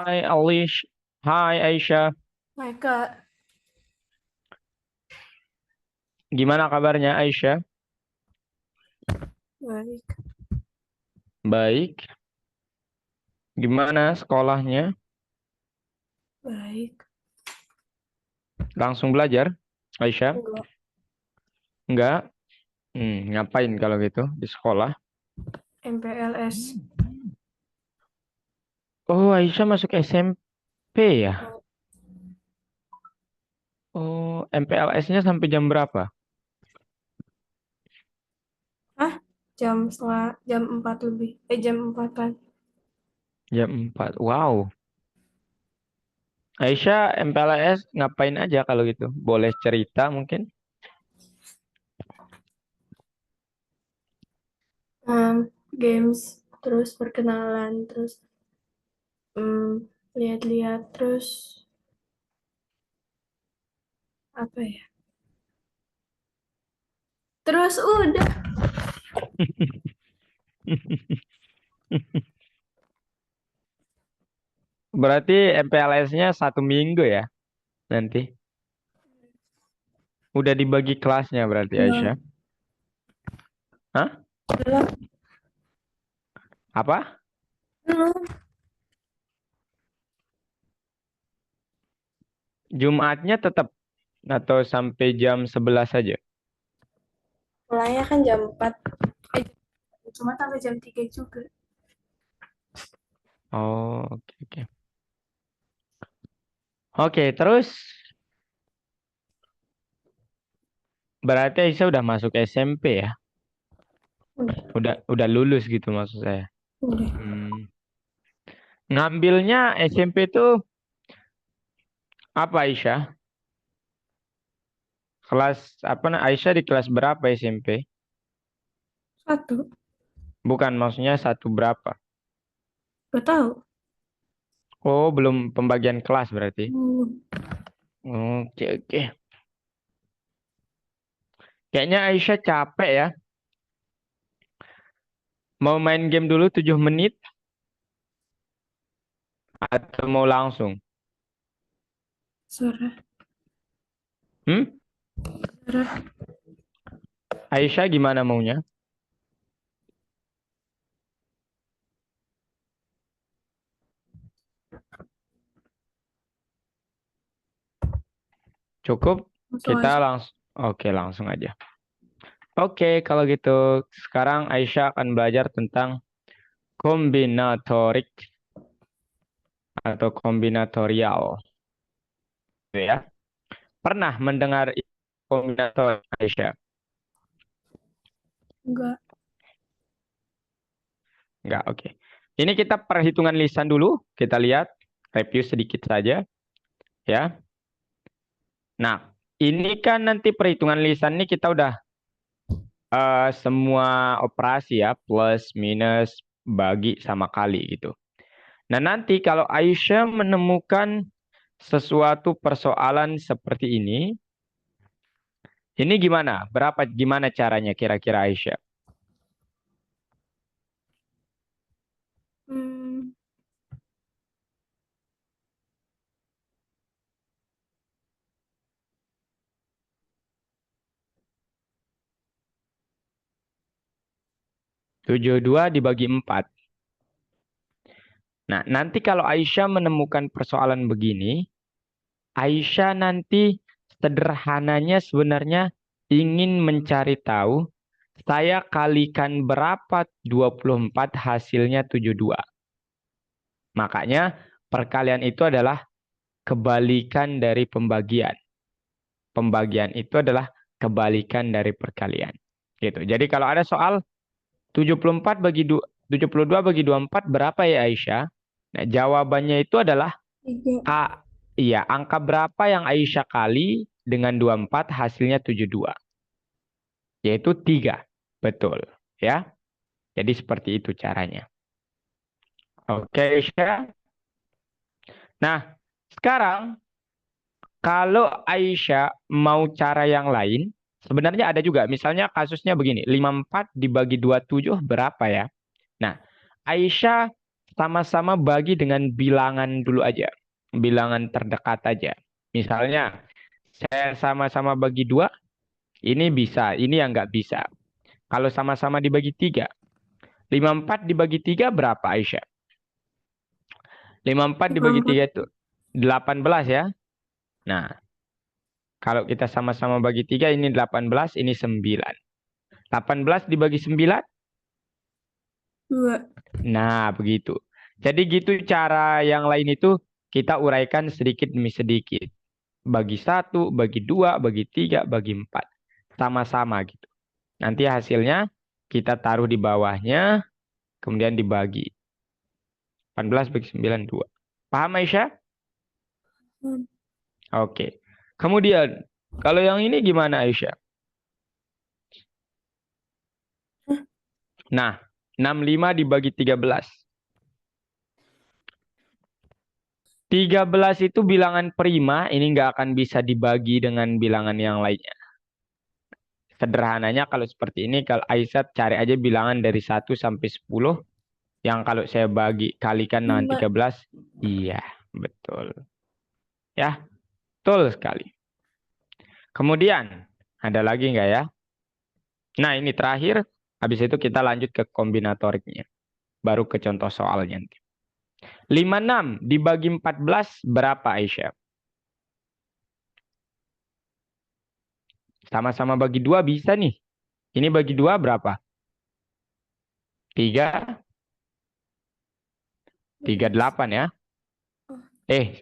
Hai Alish, hai Aisyah, Hai Kak, gimana kabarnya Aisyah? baik, Baik, gimana sekolahnya? baik. Langsung belajar, Aisyah? Enggak, Enggak? Ngapain kalau gitu di sekolah? MPLS. Oh, Aisyah masuk SMP ya? Oh, Oh, MPLS-nya sampai jam berapa? ah, jam 4 lebih. Jam 4-an. Jam 4. Wow. Aisyah MPLS ngapain aja kalau gitu? Boleh cerita mungkin? Games, terus perkenalan, terus lihat-lihat, terus apa ya? Terus udah. Berarti MPLS-nya 1 minggu ya nanti? Udah dibagi kelasnya berarti Aisyah? Belum, Hah? belum, Apa? belum. Jumatnya tetap atau sampai jam 11 saja? Mulainya kan jam 4. Eh, cuma sampai jam 3 juga. Oh, oke oke. Oke, terus berarti Aisyah udah masuk SMP ya? Udah, Udah lulus gitu maksud saya. udah. Hmm. Ngambilnya SMP itu apa Aisyah? Kelas apa Aisyah di kelas berapa SMP? Satu, Bukan maksudnya satu berapa? gak tahu. Oh, belum pembagian kelas berarti. Hmm, Oke oke. Kayaknya Aisyah capek ya. Mau main game dulu 7 menit atau mau langsung? Sarah, Hmm? Sarah. Aisyah gimana maunya? Cukup? Langsung Kita aja. langsung. Oke, langsung aja. Oke, kalau gitu sekarang Aisyah akan belajar tentang kombinatorik atau kombinatorial, gitu ya. Pernah mendengar kombinatorial Aisyah? Enggak. Enggak, oke. Ini kita perhitungan lisan dulu, kita lihat review sedikit saja, ya. Nah, ini kan nanti perhitungan lisan ini kita udah semua operasi ya, plus, minus, bagi sama kali gitu. Nah, nanti kalau Aisyah menemukan sesuatu persoalan seperti ini gimana? Gimana caranya kira-kira Aisyah? Hmm, 72 dibagi 4. Nah, nanti kalau Aisyah menemukan persoalan begini, Aisyah nanti sederhananya sebenarnya ingin mencari tahu saya kalikan berapa 24 hasilnya 72. Makanya perkalian itu adalah kebalikan dari pembagian. Pembagian itu adalah kebalikan dari perkalian. Gitu. Jadi kalau ada soal 74 bagi 72 bagi 24 berapa ya Aisyah? Nah, jawabannya itu adalah 3. iya, angka berapa yang Aisyah kali dengan 24 hasilnya 72, yaitu 3. Betul, ya. Jadi seperti itu caranya. Oke, Aisyah. Nah, sekarang kalau Aisyah mau cara yang lain, sebenarnya ada juga. Misalnya kasusnya begini, 54 dibagi 27 berapa ya? Nah, Aisyah sama-sama bagi dengan bilangan dulu aja. Bilangan terdekat aja. Misalnya, saya sama-sama bagi 2, ini bisa, ini yang nggak bisa. Kalau sama-sama dibagi 3, 54 dibagi 3 berapa, Aisyah? 54 dibagi 3 itu 18 ya. Nah, kalau kita sama-sama bagi 3, ini 18, ini 9. 18 dibagi 9? 2. Nah, begitu. Jadi gitu cara yang lain itu kita uraikan sedikit demi sedikit. Bagi 1, bagi 2, bagi 3, bagi 4. Sama-sama gitu. Nanti hasilnya kita taruh di bawahnya, kemudian dibagi. 18 bagi 9, 2. Paham, Aisyah? Oke. Kemudian, kalau yang ini gimana, Aisyah? Nah, 65 dibagi 13. 13 itu bilangan prima, ini nggak akan bisa dibagi dengan bilangan yang lainnya. Sederhananya kalau seperti ini, kalau Aisyah cari aja bilangan dari 1 sampai 10, yang kalau saya bagi kalikan dengan 13, iya, betul. Ya, betul sekali. Kemudian, ada lagi nggak ya? Nah, ini terakhir, habis itu kita lanjut ke kombinatoriknya. Baru ke contoh soalnya nanti. 56 dibagi 14 berapa, Aisyah? Sama-sama bagi 2 bisa nih. Ini bagi 2 berapa? 3, 38 ya.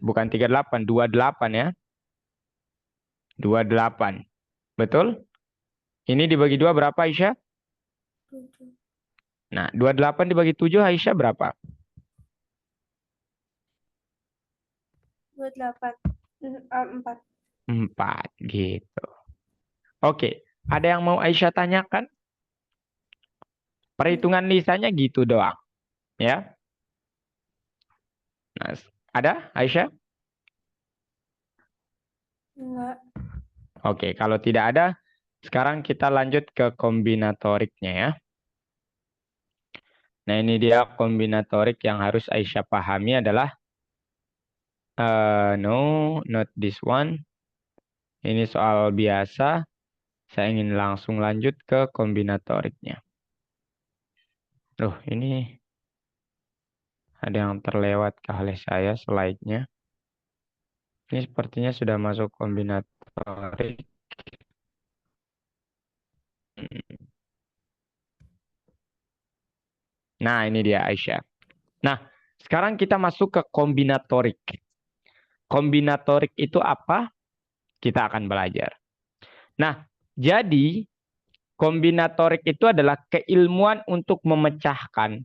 Bukan 38, 28 ya. 28. Betul? Ini dibagi 2 berapa, Aisyah? Nah, 28 dibagi 7, Aisyah berapa? 28. 4. 4 gitu. Oke, ada yang mau Aisyah tanyakan? Perhitungan lisanya gitu doang, ya. Nah, ada Aisyah? Enggak. Oke, kalau tidak ada, sekarang kita lanjut ke kombinatoriknya ya. Nah, ini dia kombinatorik yang harus Aisyah pahami adalah no, not this one. Ini soal biasa. Saya ingin langsung lanjut ke kombinatoriknya. Loh, ini ada yang terlewat oleh saya slide-nya. Ini sepertinya sudah masuk kombinatorik. Nah, ini dia Aisyah. Nah, sekarang kita masuk ke kombinatorik. Kombinatorik itu apa? Kita akan belajar. Nah, jadi kombinatorik itu adalah keilmuan untuk memecahkan,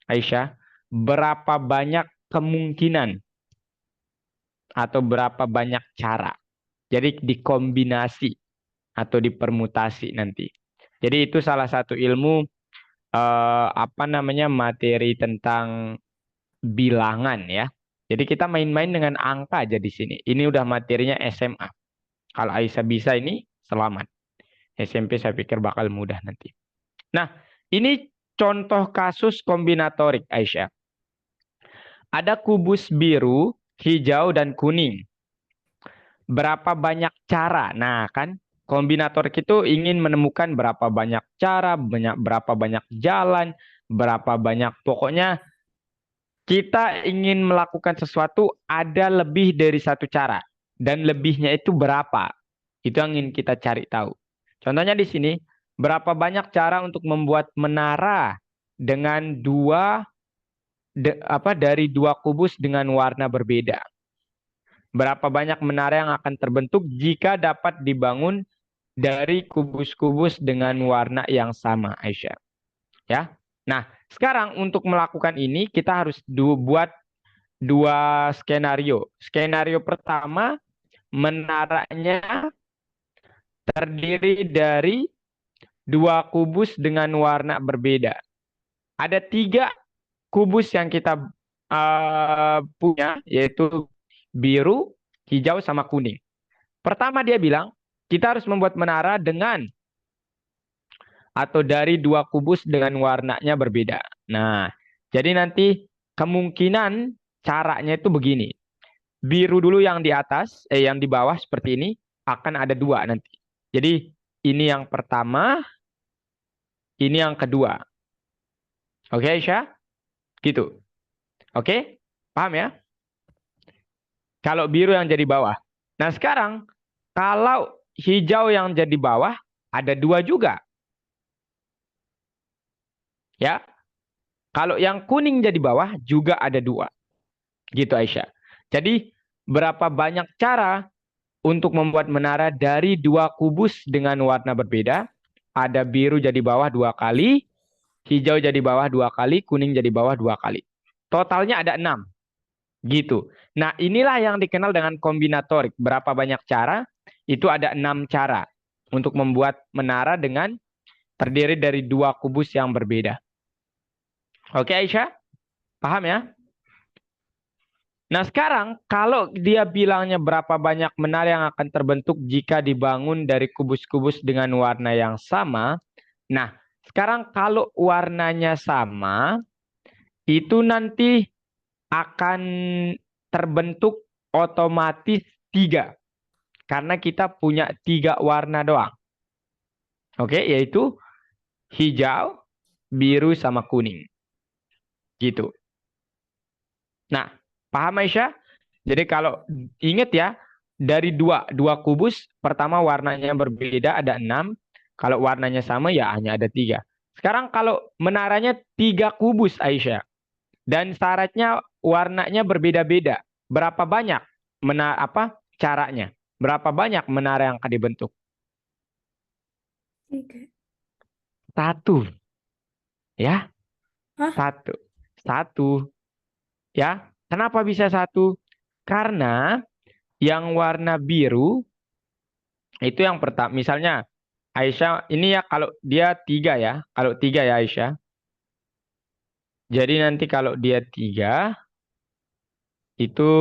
Aisyah, berapa banyak kemungkinan atau berapa banyak cara. Jadi dikombinasi atau dipermutasi nanti. Jadi itu salah satu ilmu materi tentang bilangan ya. Jadi kita main-main dengan angka aja di sini. Ini udah materinya SMA. Kalau Aisyah bisa ini selamat. SMP saya pikir bakal mudah nanti. Nah, ini contoh kasus kombinatorik Aisyah. Ada kubus biru, hijau, dan kuning. Berapa banyak cara? Nah, kan kombinatorik itu ingin menemukan berapa banyak cara, berapa banyak jalan, berapa banyak. Pokoknya kita ingin melakukan sesuatu ada lebih dari satu cara. Dan lebihnya itu berapa? Itu yang ingin kita cari tahu. Contohnya di sini, berapa banyak cara untuk membuat menara dengan dari 2 kubus dengan warna berbeda. Berapa banyak menara yang akan terbentuk jika dapat dibangun dari kubus-kubus dengan warna yang sama, Aisyah. Ya. Nah, sekarang untuk melakukan ini kita harus buat 2 skenario. Skenario pertama, menaranya terdiri dari 2 kubus dengan warna berbeda. Ada 3 kubus yang kita punya, yaitu biru, hijau, sama kuning. Pertama dia bilang, kita harus membuat menara dengan atau dari 2 kubus dengan warnanya berbeda. Nah, Jadi nanti kemungkinan caranya itu begini. Biru dulu yang di atas, yang di bawah seperti ini, akan ada dua nanti. Jadi ini yang pertama, ini yang kedua. Oke, Aisyah? Gitu. Oke? Paham ya? Kalau biru yang jadi bawah. Nah sekarang, kalau hijau yang jadi bawah, ada dua juga. Ya, kalau yang kuning jadi bawah, juga ada dua. Gitu Aisyah. Jadi, berapa banyak cara untuk membuat menara dari dua kubus dengan warna berbeda? Ada biru jadi bawah dua kali, hijau jadi bawah dua kali, kuning jadi bawah dua kali. Totalnya ada 6. Gitu. Nah, inilah yang dikenal dengan kombinatorik. Berapa banyak cara? Itu ada 6 cara untuk membuat menara dengan terdiri dari dua kubus yang berbeda. Oke, Aisyah? Paham ya? Nah, sekarang kalau dia bilangnya berapa banyak menara yang akan terbentuk jika dibangun dari kubus-kubus dengan warna yang sama. Nah, sekarang kalau warnanya sama, itu nanti akan terbentuk otomatis 3. Karena kita punya 3 warna doang. Oke, yaitu hijau, biru, sama kuning. Gitu. Nah, paham Aisyah? Jadi kalau ingat ya, dari dua kubus, pertama warnanya berbeda ada 6. Kalau warnanya sama ya hanya ada 3. Sekarang kalau menaranya 3 kubus Aisyah. Dan syaratnya warnanya berbeda-beda. Berapa banyak caranya? Berapa banyak menara yang akan dibentuk? 3. 1. Ya, Hah? 1. 1. Ya, kenapa bisa 1? Karena yang warna biru itu yang pertama. Misalnya Aisyah ini ya kalau dia 3 ya. Kalau 3 ya Aisyah. Jadi nanti kalau dia 3 itu,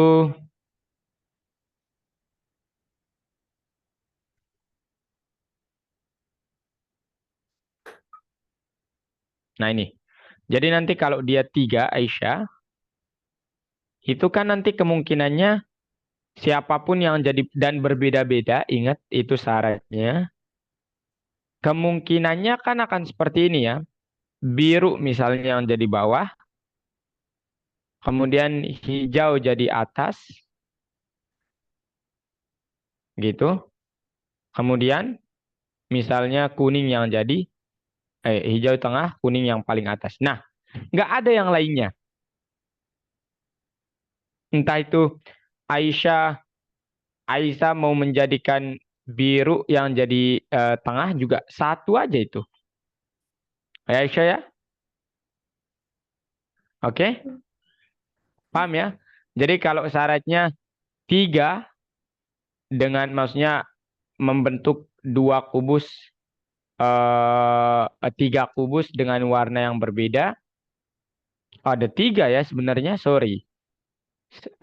nah ini. Jadi nanti kalau dia 3 Aisyah, itu kan nanti kemungkinannya siapapun yang jadi dan berbeda-beda, ingat itu syaratnya. Kemungkinannya kan akan seperti ini ya. Biru misalnya yang jadi bawah, kemudian hijau jadi atas, gitu. Kemudian misalnya kuning yang jadi hijau tengah, kuning yang paling atas. Nah, nggak ada yang lainnya. Entah itu Aisyah Aisyah mau menjadikan biru yang jadi tengah juga satu aja itu. Ya Aisyah ya? Oke? Paham ya? Jadi kalau syaratnya 3 dengan maksudnya membentuk 2 kubus 3 kubus dengan warna yang berbeda. Ada 3 ya sebenarnya, sorry.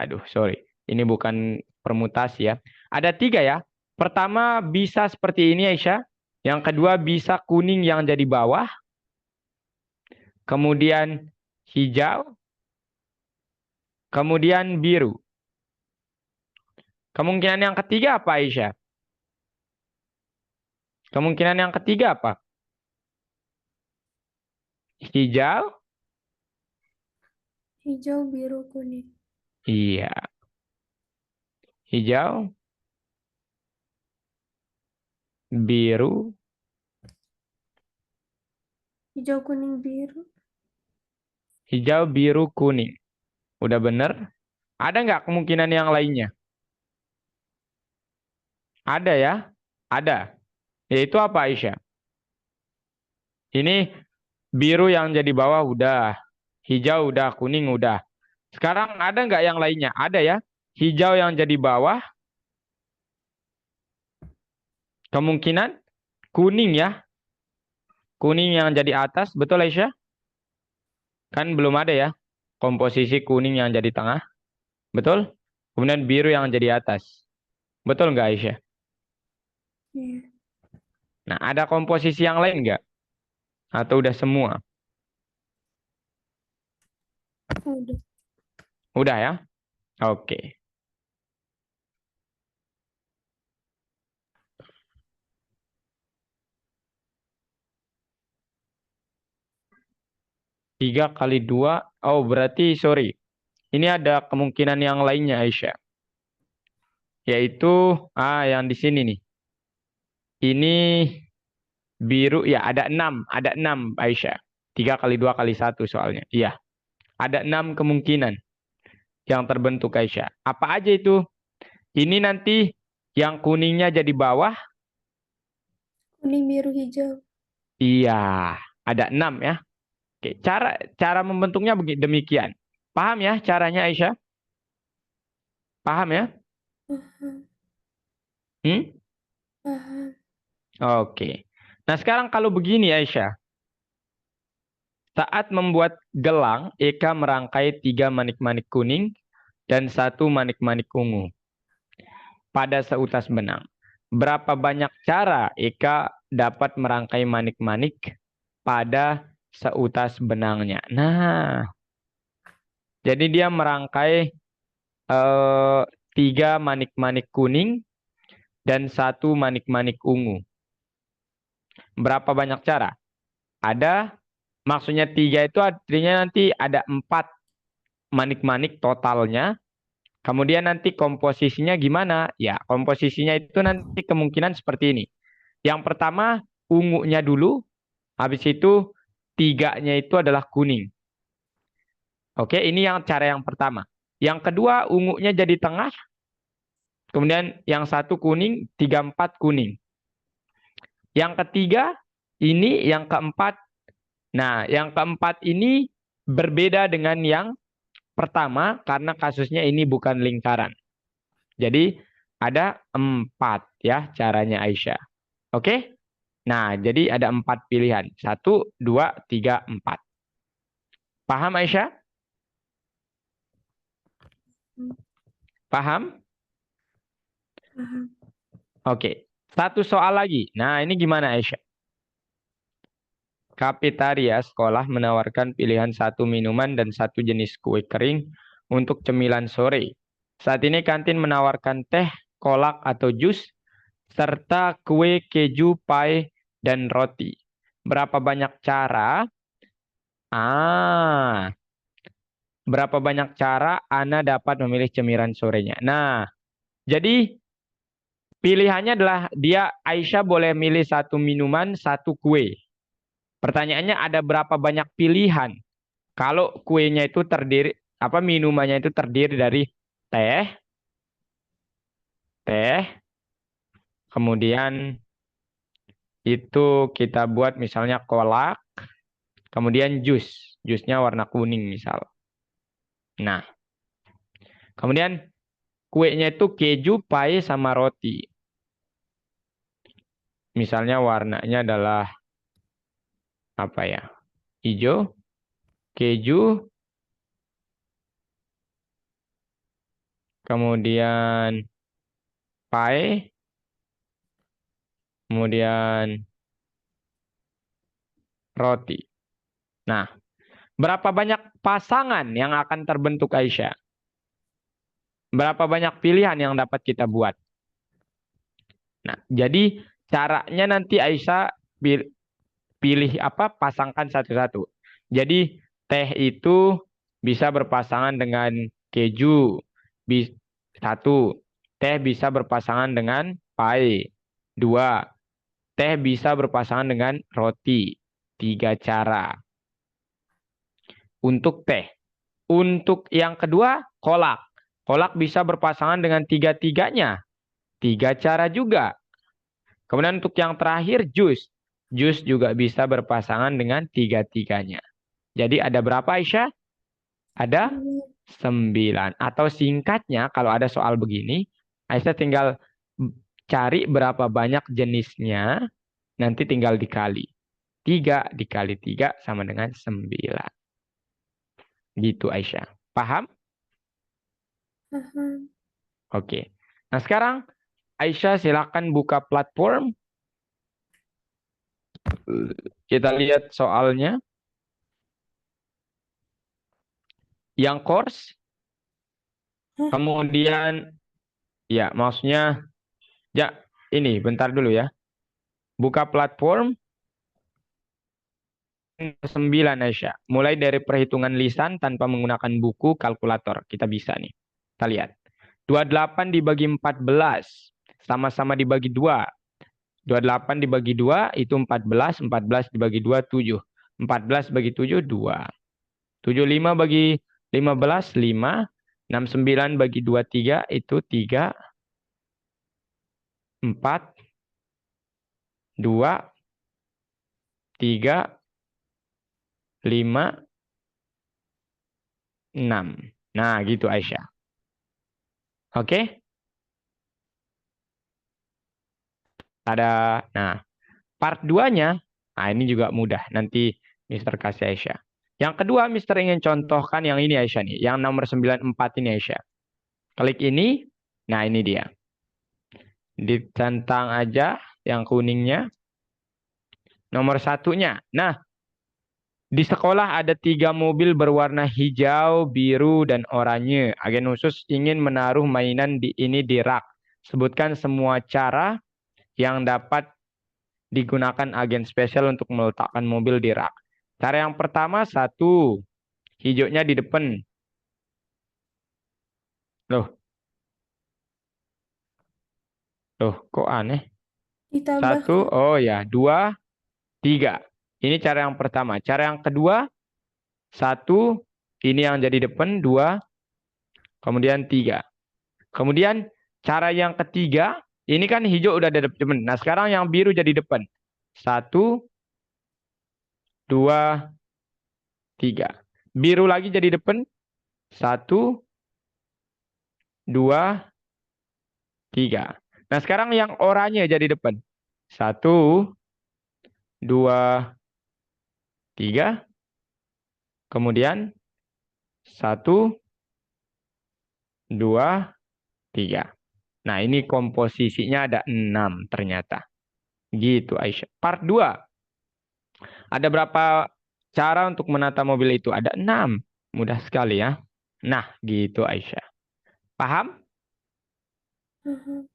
Aduh, sorry. Ini bukan permutasi ya. Ada 3 ya. Pertama bisa seperti ini Aisyah. Yang kedua bisa kuning yang jadi bawah. Kemudian hijau. Kemudian biru. Kemungkinan yang ketiga apa Aisyah? Kemungkinan yang ketiga apa? Hijau. Hijau, biru, kuning. Iya. Hijau, biru, Hijau, kuning, biru. hijau, biru, kuning. Udah bener? Ada nggak kemungkinan yang lainnya? Ada ya? Ada. Yaitu apa Aisyah? Ini biru yang jadi bawah udah. Hijau udah, kuning udah. Sekarang ada nggak yang lainnya? Ada ya. Hijau yang jadi bawah. Kemungkinan kuning ya. Kuning yang jadi atas. Betul Aisyah? Kan belum ada ya. Komposisi kuning yang jadi tengah. Betul? Kemudian biru yang jadi atas. Betul nggak Aisyah? Iya. Nah, ada komposisi yang lain nggak? Atau udah semua? Udah. Udah ya? Oke. Tiga kali dua. Oh, berarti sorry. Ini ada kemungkinan yang lainnya, Aisyah. Yaitu, yang di sini nih. Ini biru, ya ada enam. Ada enam, Aisyah. Tiga kali dua kali satu soalnya. Iya. Ada enam kemungkinan yang terbentuk, Aisyah. Apa aja itu? Ini nanti yang kuningnya jadi bawah. Kuning, biru, hijau. Iya. Ada enam ya. Oke, cara cara membentuknya demikian. Paham ya caranya, Aisyah? Paham ya? Paham. Hmm? Paham. Oke. Nah, sekarang kalau begini, Aisyah. Saat membuat gelang, Eka merangkai tiga manik-manik kuning dan satu manik-manik ungu pada seutas benang. Berapa banyak cara Eka dapat merangkai manik-manik pada seutas benangnya? Nah, jadi dia merangkai eh, tiga manik-manik kuning dan satu manik-manik ungu. Berapa banyak cara? Ada, maksudnya tiga itu artinya nanti ada empat manik-manik totalnya. Kemudian nanti komposisinya gimana? Ya, komposisinya itu nanti kemungkinan seperti ini. Yang pertama, ungunya dulu. Habis itu, tiganya itu adalah kuning. Oke, ini yang cara yang pertama. Yang kedua, ungunya jadi tengah. Kemudian yang satu kuning, tiga empat kuning. Yang ketiga, ini yang keempat. Nah, yang keempat ini berbeda dengan yang pertama karena kasusnya ini bukan lingkaran. Jadi ada empat ya caranya, Aisyah. Oke? Nah, jadi ada empat pilihan. Satu, dua, tiga, empat. Paham, Aisyah? Paham? Paham. Oke. Satu soal lagi. Nah, ini gimana, Aisyah? Kafetaria sekolah menawarkan pilihan satu minuman dan satu jenis kue kering untuk cemilan sore. Saat ini kantin menawarkan teh, kolak atau jus, serta kue, keju, pie, dan roti. Berapa banyak cara? Ah, berapa banyak cara Ana dapat memilih cemilan sorenya? Nah, jadi pilihannya adalah dia Aisyah boleh milih satu minuman, satu kue. Pertanyaannya ada berapa banyak pilihan? Kalau kuenya itu terdiri, minumannya itu terdiri dari teh, teh, kemudian itu kita buat misalnya kolak, kemudian jus, jusnya warna kuning misal. Nah, kemudian kuenya itu keju, pie, sama roti. Misalnya warnanya adalah apa ya? Hijau, keju, kemudian pie, kemudian roti. Nah, berapa banyak pasangan yang akan terbentuk, Aisyah? Berapa banyak pilihan yang dapat kita buat? Nah, jadi caranya nanti Aisyah pilih apa? Pasangkan satu-satu. Jadi teh itu bisa berpasangan dengan keju. Satu, teh bisa berpasangan dengan pie. Dua, teh bisa berpasangan dengan roti. Tiga cara. Untuk teh. Untuk yang kedua, kolak. Kolak bisa berpasangan dengan tiga-tiganya. Tiga cara juga. Kemudian untuk yang terakhir, jus. Jus juga bisa berpasangan dengan tiga-tiganya. Jadi ada berapa, Aisyah? Ada 9. Atau singkatnya, kalau ada soal begini, Aisyah tinggal cari berapa banyak jenisnya, nanti tinggal dikali. 3 dikali 3 sama dengan 9. Gitu, Aisyah. Paham? Paham. Oke. Nah, sekarang Aisyah silakan buka platform. Kita lihat soalnya. yang course, Hah? kemudian ya maksudnya ya ini bentar dulu ya. Buka platform 9 Aisyah. Mulai dari perhitungan lisan tanpa menggunakan buku, kalkulator. Kita bisa nih. Kita lihat. 28 dibagi 14. Sama-sama dibagi 2. 28 dibagi 2 itu 14. 14 dibagi 2, 7. 14 bagi 7, 2. 75 bagi 15, 5. 69 bagi 2, 3. Itu 3, 4, 2, 3, 5, 6. Nah, gitu Aisyah. Oke? Ada. Nah, part 2-nya, nah ini juga mudah. Nanti Mister kasih Aisyah. Yang kedua, Mister ingin contohkan yang ini Aisyah nih. Yang nomor 94 ini Aisyah. Klik ini. Nah, ini dia. Ditentang aja yang kuningnya. Nomor satunya. Nah, di sekolah ada 3 mobil berwarna hijau, biru, dan oranye. Agen khusus ingin menaruh mainan ini di rak. Sebutkan semua cara yang dapat digunakan agen spesial untuk meletakkan mobil di rak. Cara yang pertama, satu, hijaunya di depan. Loh, loh, kok aneh? Satu, Ditambahkan. oh ya, dua, tiga. Ini cara yang pertama. Cara yang kedua, satu, ini yang jadi depan, dua, kemudian tiga. Kemudian cara yang ketiga, ini kan hijau udah ada depan. Nah, sekarang yang biru jadi depan. Satu, dua, tiga. Biru lagi jadi depan. Satu, dua, tiga. Nah, sekarang yang oranye jadi depan. Satu, dua, tiga. Kemudian satu, dua, tiga. Nah, ini komposisinya ada 6 ternyata. Gitu, Aisyah. Part 2. Ada berapa cara untuk menata mobil itu? Ada 6. Mudah sekali ya. Nah, gitu Aisyah. Paham? Mhm.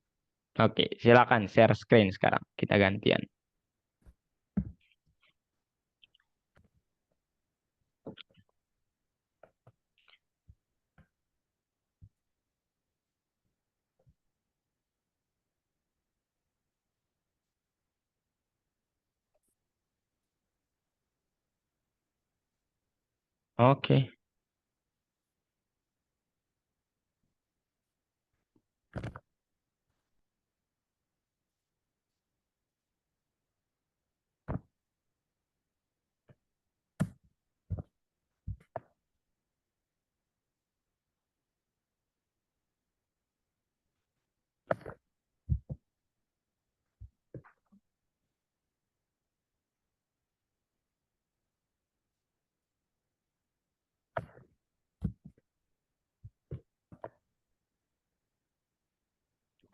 Oke, silakan share screen sekarang. Kita gantian. Oke.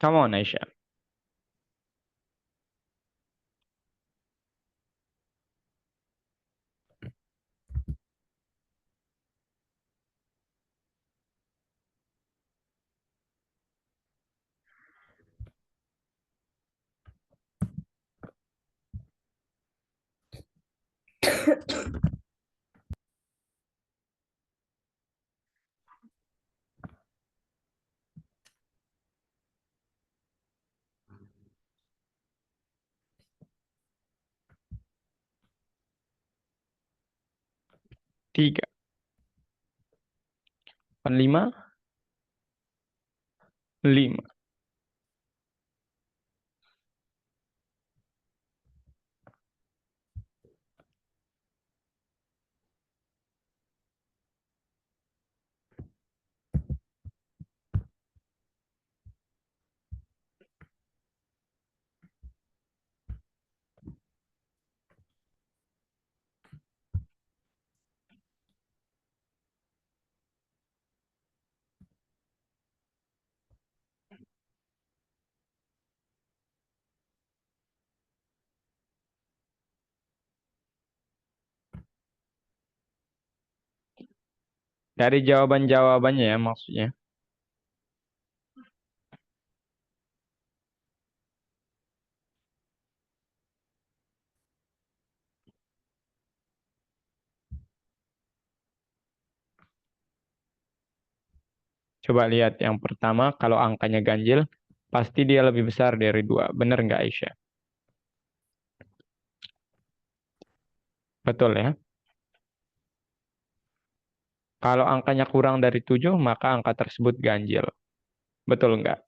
Come on, Aisyah. Tiga. 5, 5. Cari jawaban-jawabannya ya maksudnya. Coba lihat yang pertama, kalau angkanya ganjil, pasti dia lebih besar dari 2. Bener nggak Aisyah? Betul ya? Kalau angkanya kurang dari 7, maka angka tersebut ganjil. Betul nggak?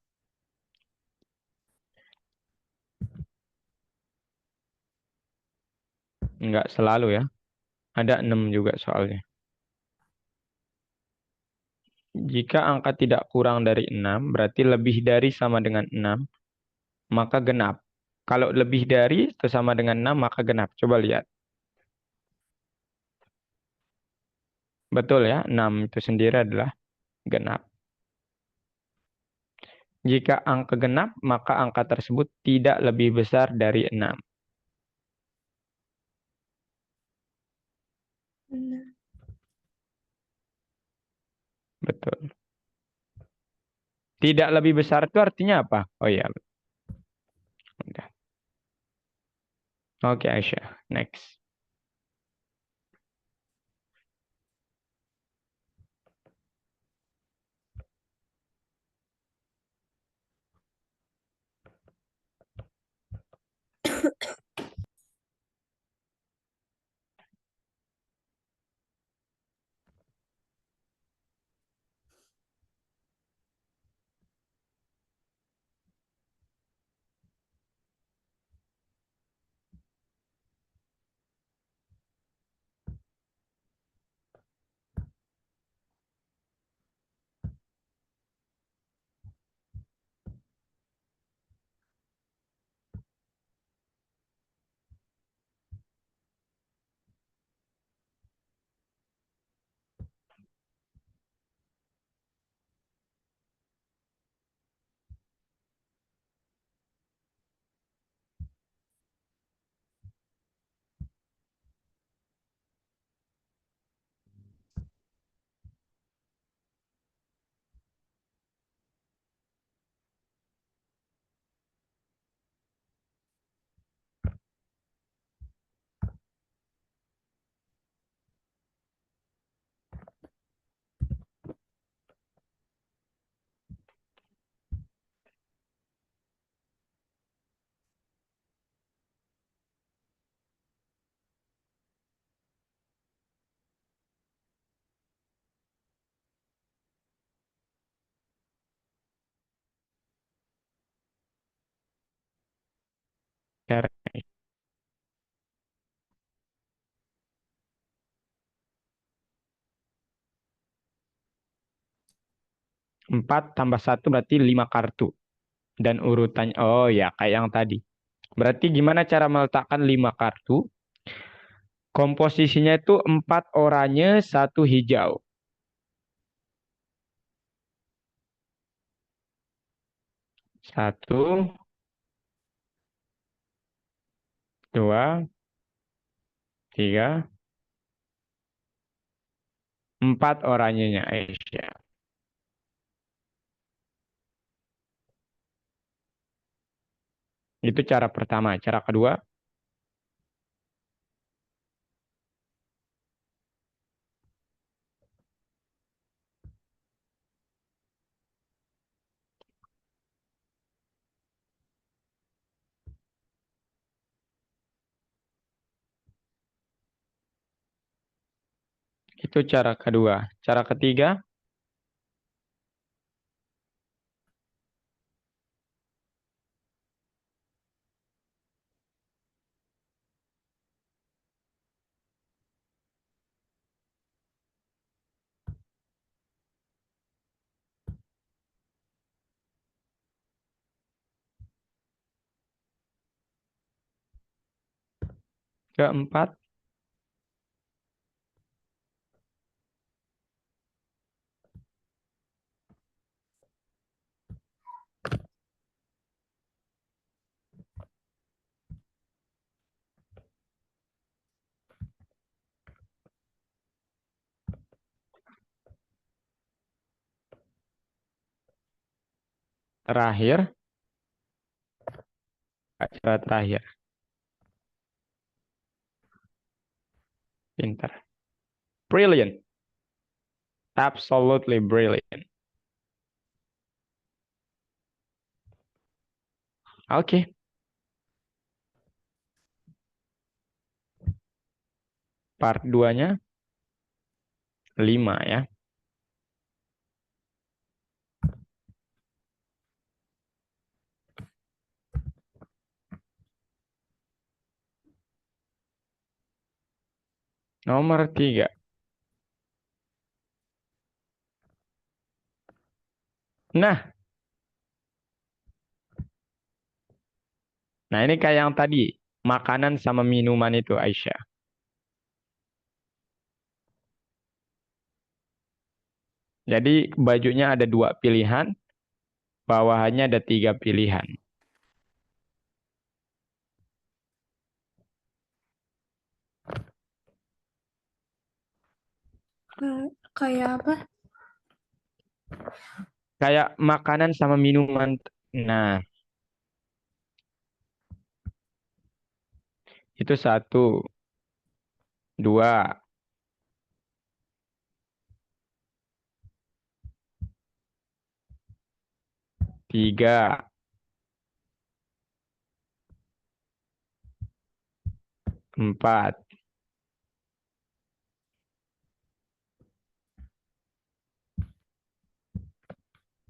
Nggak selalu ya. Ada 6 juga soalnya. Jika angka tidak kurang dari 6, berarti lebih dari sama dengan 6, maka genap. Kalau lebih dari atau sama dengan 6, maka genap. Coba lihat. Betul ya, 6 itu sendiri adalah genap. Jika angka genap, maka angka tersebut tidak lebih besar dari 6. Benar. Betul. Tidak lebih besar itu artinya apa? Oh iya, udah. Oke Aisyah, next. 4 tambah 1 berarti 5 kartu. Dan urutannya, oh ya kayak yang tadi. Berarti gimana cara meletakkan 5 kartu? Komposisinya itu 4 oranye, 1 hijau. 1, 2, 3, 4 oranyenya Aisyah. Itu cara pertama. Cara kedua, itu cara kedua. Cara ketiga, keempat, Terakhir. Acara terakhir. Pintar. Brilliant. Absolutely brilliant. Oke. Part 2-nya 5 ya. Nomor 3. Nah, ini kayak yang tadi. Makanan sama minuman itu, Aisyah. Jadi bajunya ada 2 pilihan. Bawahannya ada 3 pilihan. Kayak apa? Kayak makanan sama minuman. Nah, itu 1. 2. 3. 4.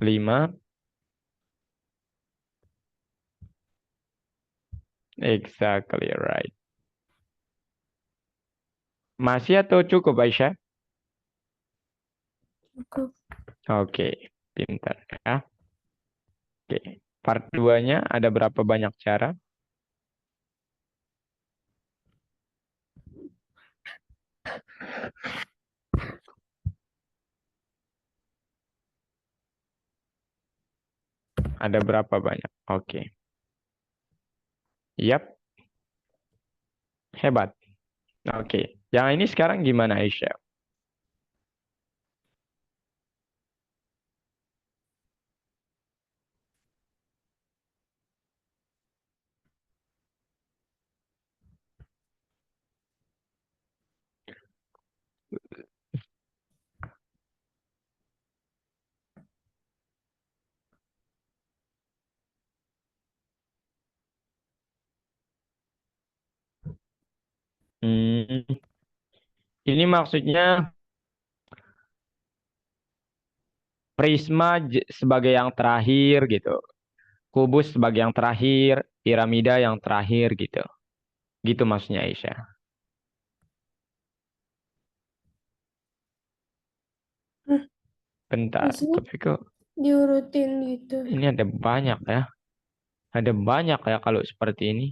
5. Exactly right. Masih atau cukup, Aisyah? Cukup. Oke, pintar ya. Oke, part 2-nya ada berapa banyak cara? Ada berapa banyak? Oke. Yap, hebat. Oke, yang ini sekarang gimana, Aisyah? Hmm, ini maksudnya prisma sebagai yang terakhir gitu. Kubus sebagai yang terakhir, piramida yang terakhir gitu. Gitu maksudnya, Aisyah. Bentar, Maksudnya tapi kok diurutin gitu. ini ada banyak ya. Ada banyak ya kalau seperti ini.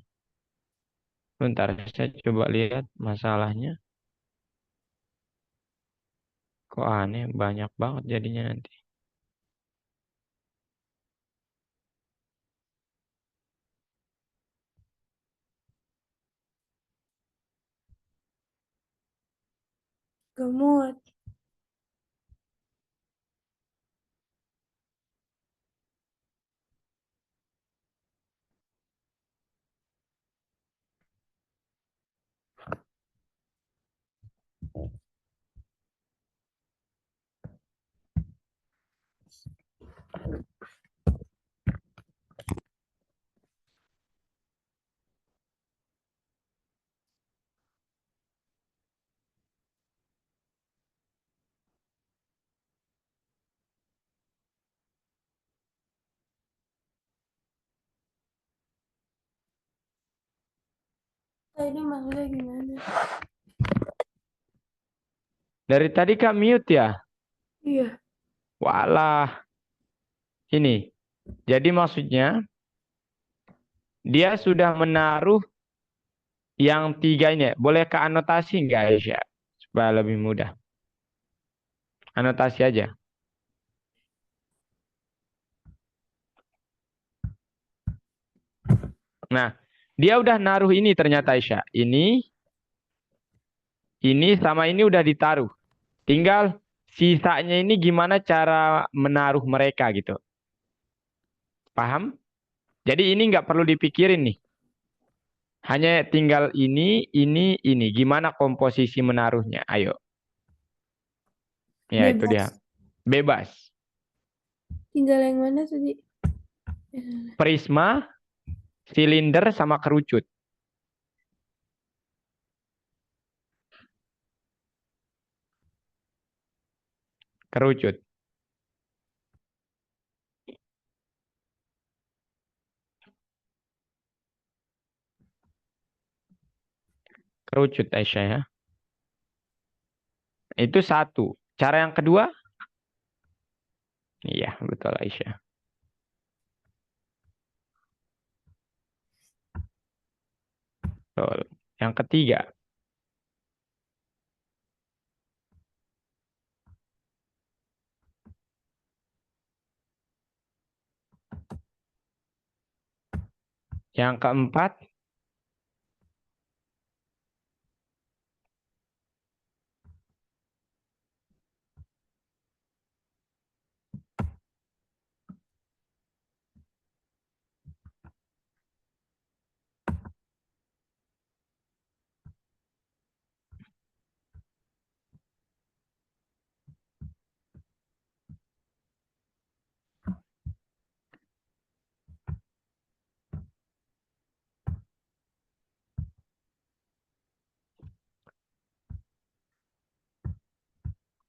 Bentar, saya coba lihat masalahnya. Kok aneh, banyak banget jadinya nanti. Gak muat. Tadi maksudnya gimana? Dari tadi Kak mute ya? Iya. Walah, ini. Jadi maksudnya dia sudah menaruh yang 3 ini. Boleh ke anotasi nggak, Aisyah? Supaya lebih mudah. Anotasi aja. Nah, dia udah naruh ini ternyata, Aisyah. Ini sama ini udah ditaruh. Tinggal sisanya ini gimana cara menaruh mereka gitu. Paham? Jadi ini nggak perlu dipikirin nih. Hanya tinggal ini. Gimana komposisi menaruhnya? Ayo. Ya, itu dia. Bebas. Bebas. Tinggal yang mana tadi? Prisma, silinder, sama kerucut. Kerucut. Kerucut, Aisyah ya. Itu satu. Cara yang kedua? Iya, betul Aisyah. Betul. Yang ketiga. Yang keempat.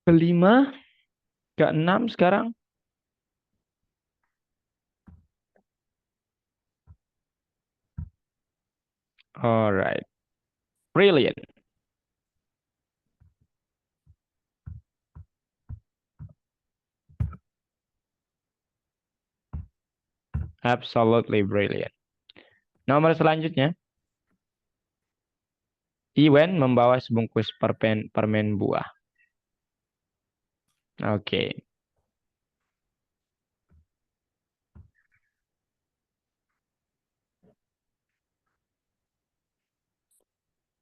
Kelima. Keenam sekarang. Alright. Brilliant. Absolutely brilliant. Nomor selanjutnya. Iwen membawa sebungkus permen buah. Oke.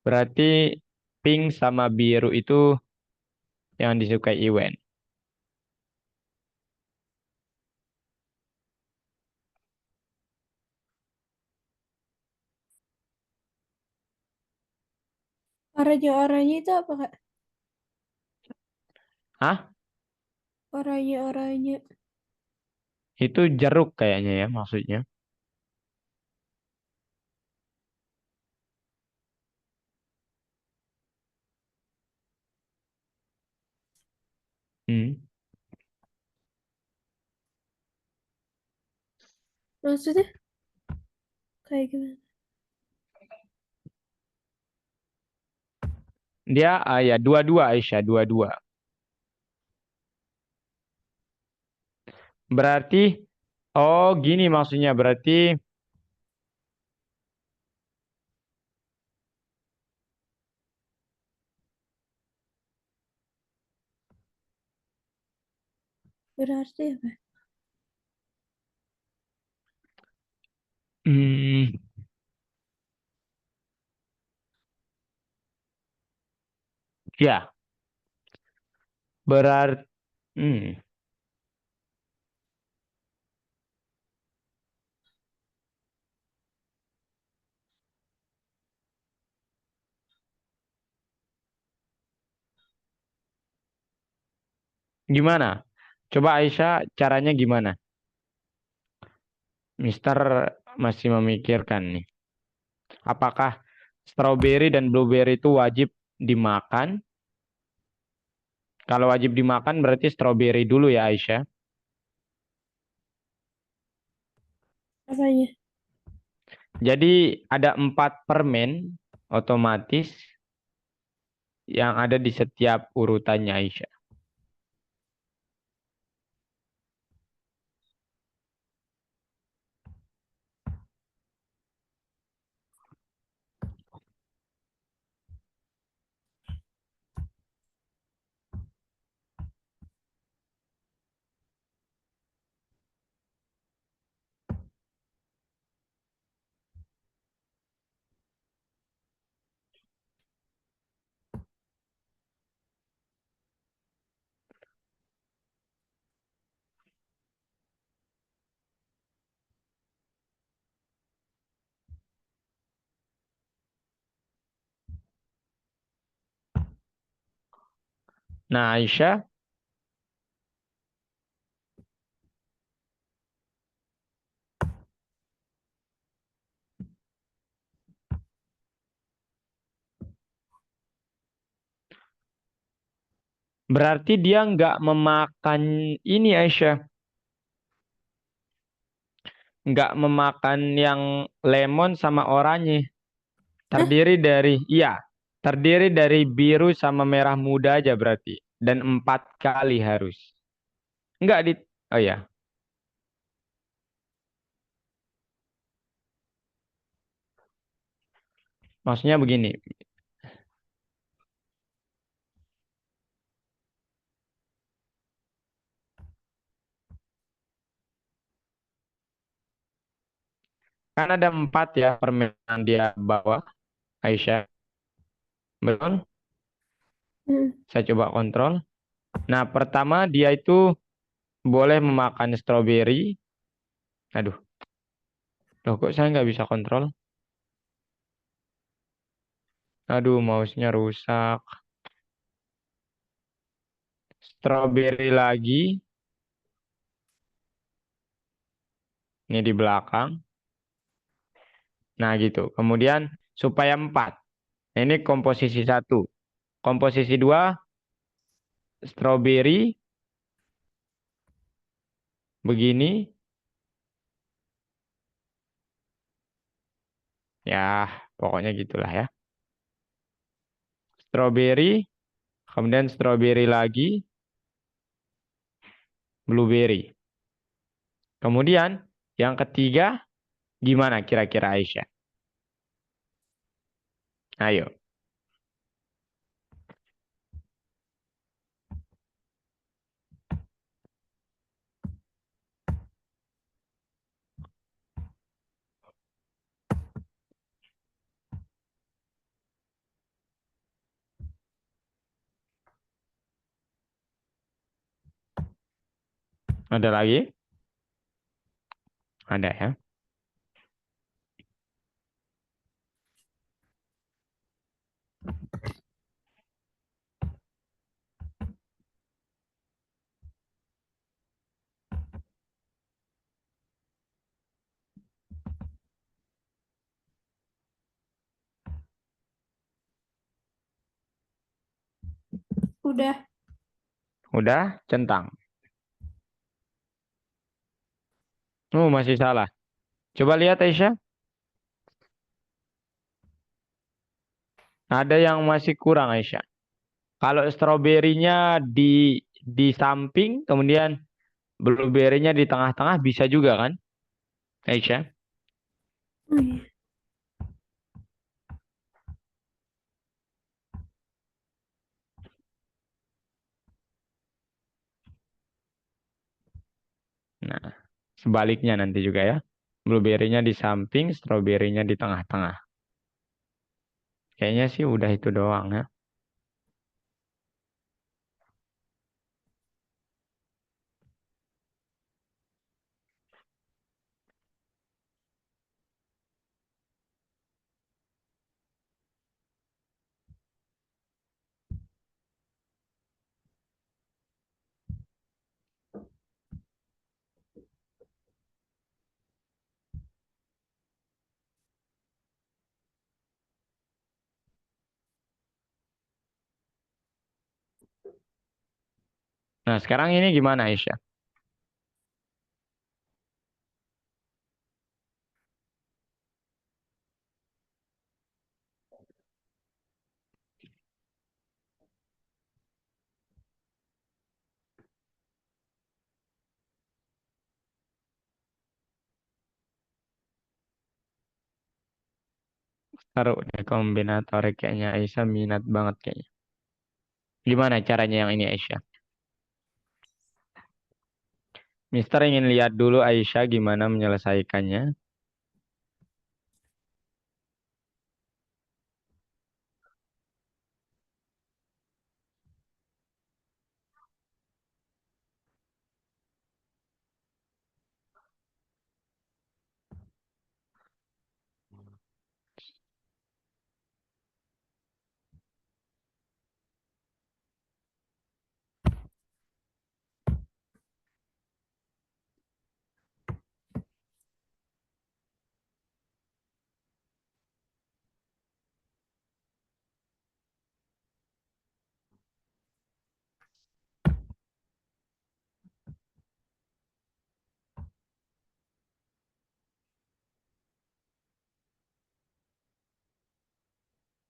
Berarti pink sama biru itu yang disukai Iwen. Oranye-oranye itu apa, Kak? Hah? Oranye-oranye. Itu jeruk kayaknya ya maksudnya. Hmm. Maksudnya kayak gimana? Dia ya dua-dua Aisyah, dua-dua. Berarti oh gini maksudnya berarti Berarti apa? hmm, ya berarti gimana? Coba Aisyah caranya gimana? Mister masih memikirkan nih. Apakah strawberry dan blueberry itu wajib dimakan? Kalau wajib dimakan berarti strawberry dulu ya Aisyah. Apanya? Jadi ada 4 permen otomatis yang ada di setiap urutannya Aisyah. Nah, Aisyah, berarti dia nggak memakan ini, Aisyah. Nggak memakan yang lemon sama oranye. Hah? Terdiri dari biru sama merah muda aja berarti. Dan 4 kali harus. Nggak di, oh ya, maksudnya begini. Kan ada 4 ya permen yang dia bawa, Aisyah. Betul? Hmm. Saya coba kontrol. Nah, pertama dia itu boleh memakan stroberi. Aduh, loh kok saya nggak bisa kontrol? Aduh, mouse-nya rusak. Stroberi lagi. Ini di belakang. Nah, gitu. Kemudian supaya 4. Nah, ini komposisi satu. Komposisi dua, stroberi begini. Ya, pokoknya gitulah ya. Stroberi, kemudian stroberi lagi, blueberry. Kemudian yang ketiga, gimana kira-kira Aisyah? Ayo, ada lagi? Ada ya. Udah. Udah, centang. Oh, masih salah. Coba lihat Aisyah. Ada yang masih kurang Aisyah. Kalau stroberinya di samping, kemudian blueberry-nya di tengah-tengah bisa juga kan, Aisyah? Oh, iya. Nah, sebaliknya nanti juga ya. Blueberry-nya di samping, stroberinya di tengah-tengah. Kayaknya sih udah itu doang ya. Nah, sekarang ini gimana Aisyah? Taruh deh kombinator kayaknya Aisyah minat banget kayaknya. Gimana caranya yang ini Aisyah? Mister ingin lihat dulu Aisyah gimana menyelesaikannya.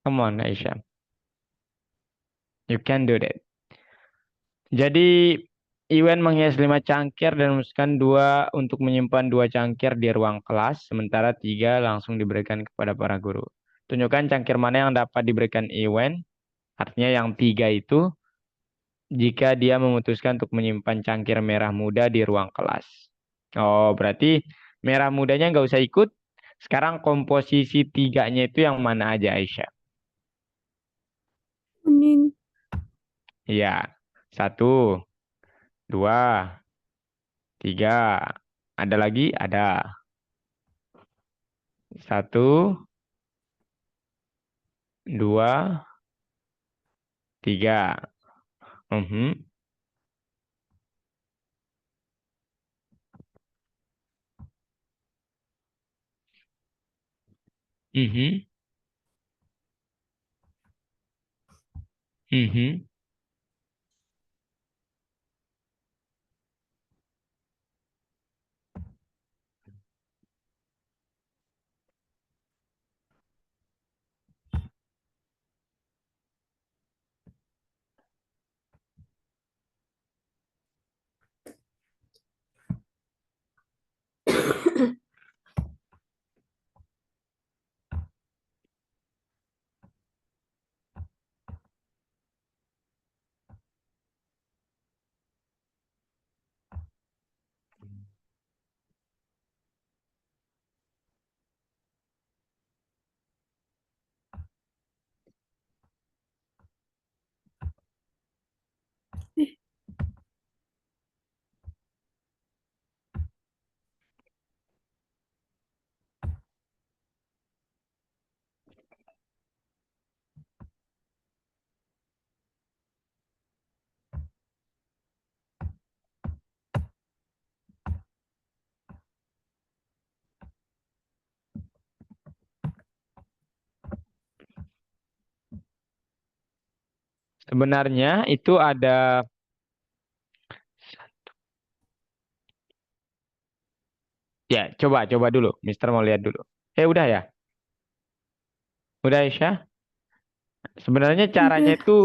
Come on, Aisyah. You can do that. Jadi, Iwan menghias 5 cangkir dan memutuskan dua untuk menyimpan 2 cangkir di ruang kelas, sementara 3 langsung diberikan kepada para guru. Tunjukkan cangkir mana yang dapat diberikan Iwan, artinya yang 3 itu, jika dia memutuskan untuk menyimpan cangkir merah muda di ruang kelas. Oh, berarti merah mudanya nggak usah ikut. Sekarang komposisi 3-nya itu yang mana aja, Aisyah? Kuning. Iya, 1, 2, 3. Ada lagi? Ada. 1, 2, 3. Mhm, mhm, mhm. Eh, Sebenarnya itu ada, ya coba dulu. Mister mau lihat dulu. Udah ya? Udah Aisyah? Sebenarnya caranya udah. itu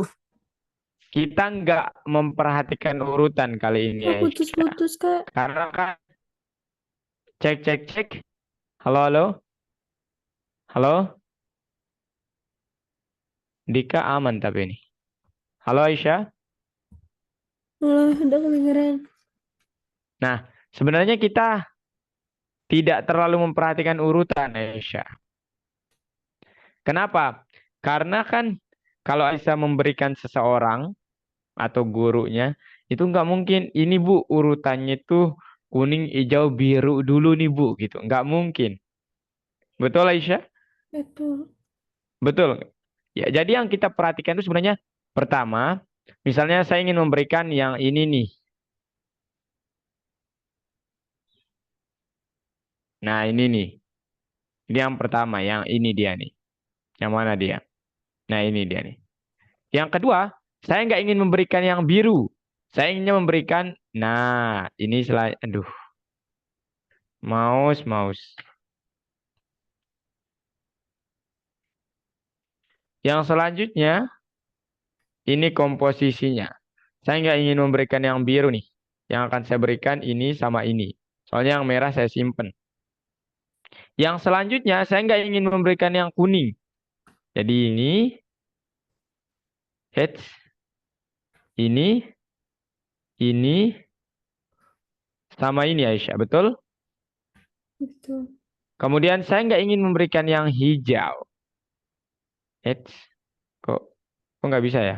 kita nggak memperhatikan urutan kali ini Kak, Aisyah. putus-putus, Kak. Karena kan cek cek cek. Halo halo. Halo. Dika aman tapi ini. Halo Aisyah. Loh, udah kedengeran. Nah, sebenarnya kita tidak terlalu memperhatikan urutan Aisyah. Kenapa? Karena kan kalau Aisyah memberikan seseorang atau gurunya, itu nggak mungkin ini Bu urutannya itu kuning, hijau, biru dulu nih Bu gitu. Nggak mungkin. Betul Aisyah? Betul. Betul. Ya, jadi yang kita perhatikan itu sebenarnya pertama, misalnya saya ingin memberikan yang ini nih. Nah, ini nih. Ini yang pertama, yang ini dia nih. Yang mana dia? Nah, ini dia nih. Yang kedua, saya nggak ingin memberikan yang biru. Saya inginnya memberikan, nah, ini aduh, mouse. Yang selanjutnya, ini komposisinya. Saya nggak ingin memberikan yang biru nih. Yang akan saya berikan ini sama ini. Soalnya yang merah saya simpen. Yang selanjutnya, saya nggak ingin memberikan yang kuning. Jadi heads, ini, ini, sama ini Aisyah, betul? Betul. Kemudian saya nggak ingin memberikan yang hijau. Heads, kok, kok nggak bisa ya?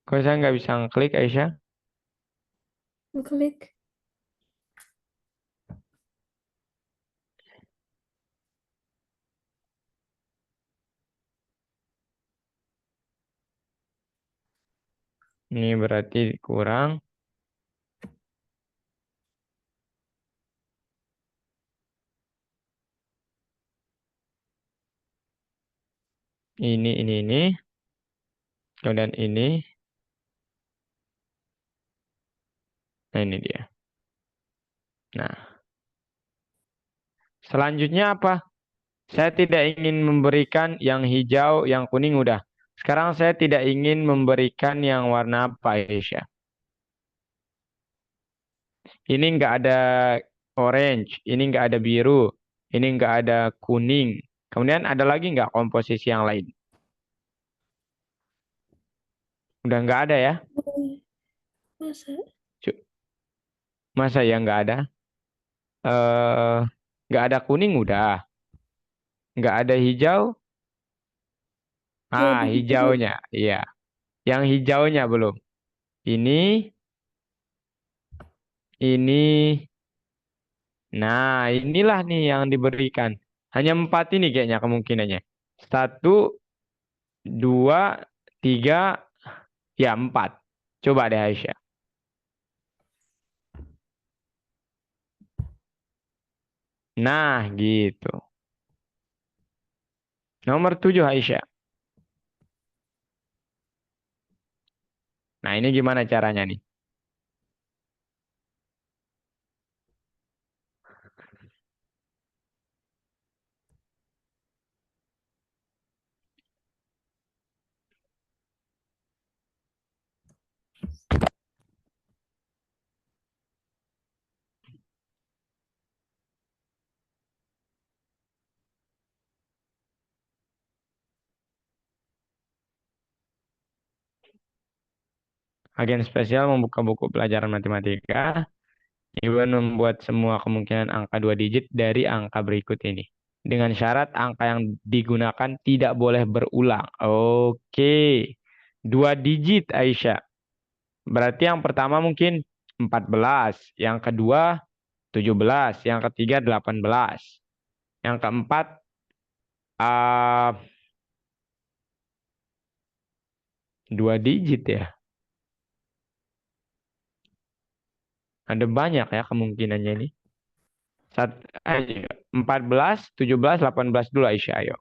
Kok saya nggak bisa ngeklik Aisyah? Klik. Ini berarti kurang. Ini. Kemudian ini. Nah, ini dia. Nah, selanjutnya apa? Saya tidak ingin memberikan yang hijau, yang kuning udah. Sekarang saya tidak ingin memberikan yang warna apa, Aisyah? Ini nggak ada orange, ini nggak ada biru, ini nggak ada kuning. Kemudian ada lagi nggak komposisi yang lain? Udah nggak ada ya? Masa? Cu- Masa ya nggak ada? eh nggak ada kuning udah, nggak ada hijau. Nggak Ah, ada biru. hijaunya, iya. Yang hijaunya belum. Ini, ini. Nah, inilah nih yang diberikan. Hanya empat ini kayaknya kemungkinannya. Satu, dua, tiga, ya empat. Coba deh Aisyah. Nah, gitu. Nomor tujuh Aisyah. Nah, ini gimana caranya nih? Agen spesial membuka buku pelajaran matematika. Iwan membuat semua kemungkinan angka dua digit dari angka berikut ini. Dengan syarat angka yang digunakan tidak boleh berulang. Oke. Dua digit Aisyah. Berarti yang pertama mungkin 14, yang kedua 17, yang ketiga 18, yang keempat ah, dua digit ya. Ada banyak ya kemungkinannya ini. Ayo, 14, 17, 18 dulu Aisyah, ayo.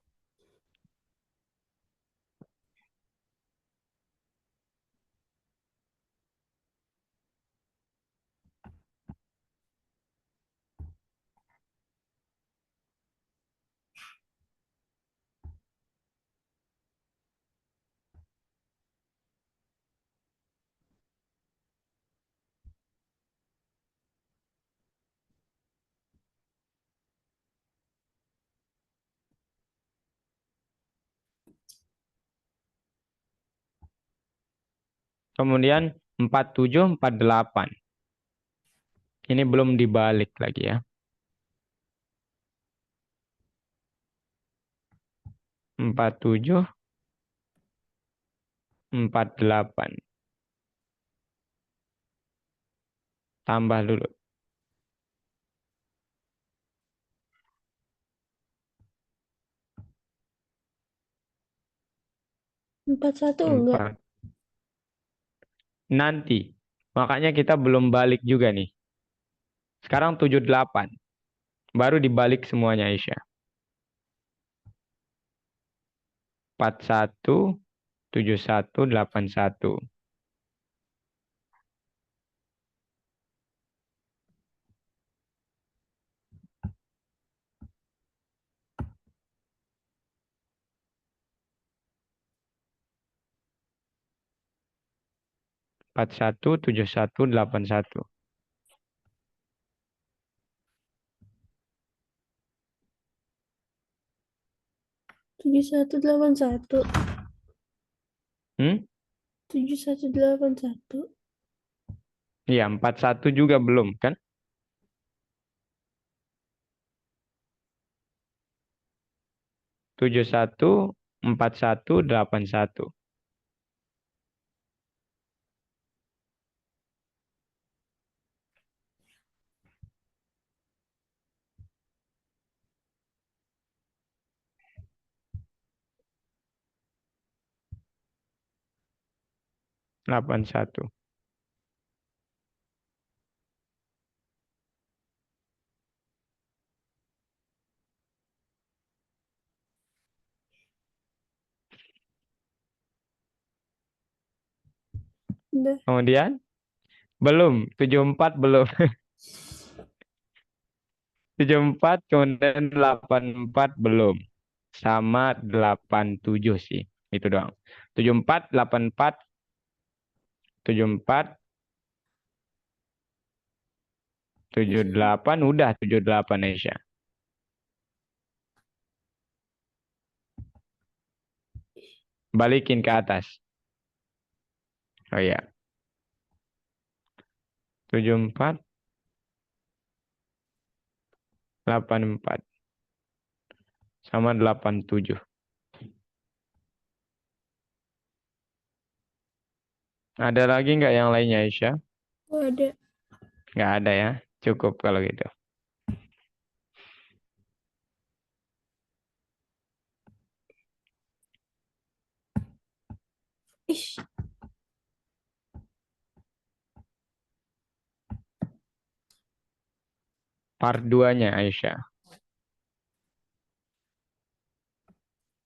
Kemudian 47, 48. Ini belum dibalik lagi ya. 47, 48. Tambah dulu. 41 enggak. 4. Nanti. Makanya kita belum balik juga nih. Sekarang 78. Baru dibalik semuanya Aisyah. 41, 71, 81. 41, 71, 81. 7181. Hmm? 7181. Iya, 41 juga belum kan? 71, 41, 81. 81. Udah. Kemudian belum, 74 belum. 74 kemudian 84 belum. Sama 87 sih. Itu doang. 74, 84, 74, 78 udah 78 Aisyah. Balikin ke atas. Oh iya. 74, 84 sama 87. Ada lagi nggak yang lainnya Aisyah? Oh, ada. Nggak ada ya. Cukup kalau gitu. Ih, Part 2-nya Aisyah.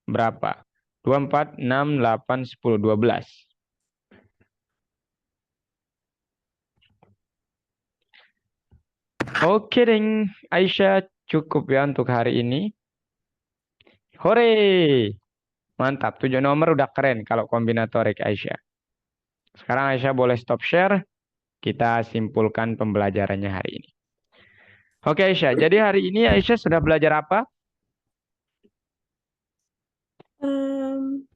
Berapa? 24, 6, 8, 10, 12. Oke deng, Aisyah cukup ya untuk hari ini. Hore! Mantap, 7 nomor udah keren kalau kombinatorik Aisyah. Sekarang Aisyah boleh stop share, kita simpulkan pembelajarannya hari ini. Oke Aisyah, jadi hari ini Aisyah sudah belajar apa? em,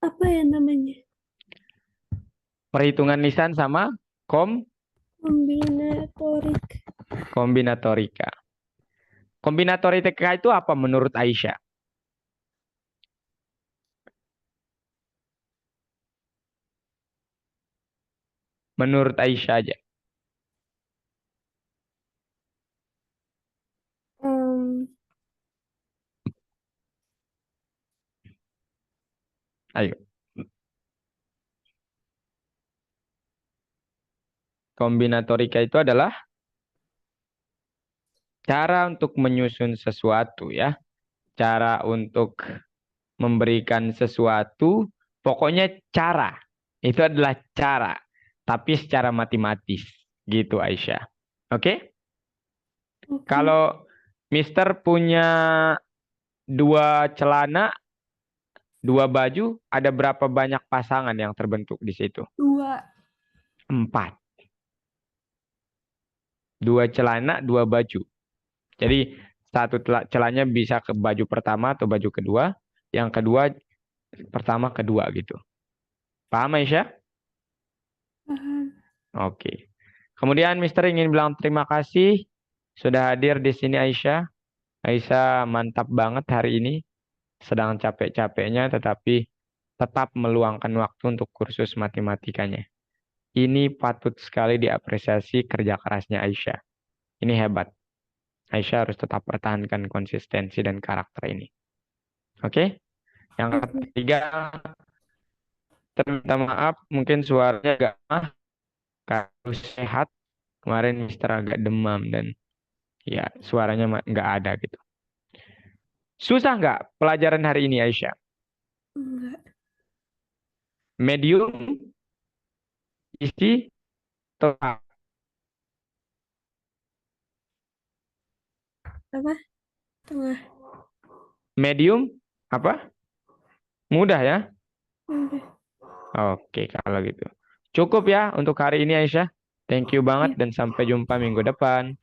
apa ya namanya? Perhitungan lisan sama Kombinatorik. kombinatorika. Kombinatorika itu apa menurut Aisyah? Menurut Aisyah aja. Em, Ayo. Kombinatorika itu adalah cara untuk menyusun sesuatu ya. Cara untuk memberikan sesuatu, pokoknya cara. Itu adalah cara, tapi secara matematis. Gitu Aisyah. Oke? oke. Kalau Mister punya 2 celana, 2 baju, ada berapa banyak pasangan yang terbentuk di situ? 2. 4. 2 celana, 2 baju. Jadi satu celananya bisa ke baju pertama atau baju kedua, yang kedua pertama kedua gitu. Paham Aisyah? Paham. Oke. Kemudian Mister ingin bilang terima kasih sudah hadir di sini Aisyah. Aisyah mantap banget hari ini. Sedang capek-capeknya tetapi tetap meluangkan waktu untuk kursus matematikanya. Ini patut sekali diapresiasi kerja kerasnya Aisyah. Ini hebat. Aisyah harus tetap pertahankan konsistensi dan karakter ini. Oke? Yang Oke. ketiga, minta maaf mungkin suaranya agak mah harus sehat. Kemarin Mister agak demam dan ya suaranya nggak ada gitu. Susah nggak pelajaran hari ini Aisyah? Enggak. Medium, isi, atau Apa? Tengah. medium apa? Mudah ya? Udah. Oke kalau gitu. Cukup ya untuk hari ini Aisyah. Thank you banget Ya. dan sampai jumpa minggu depan.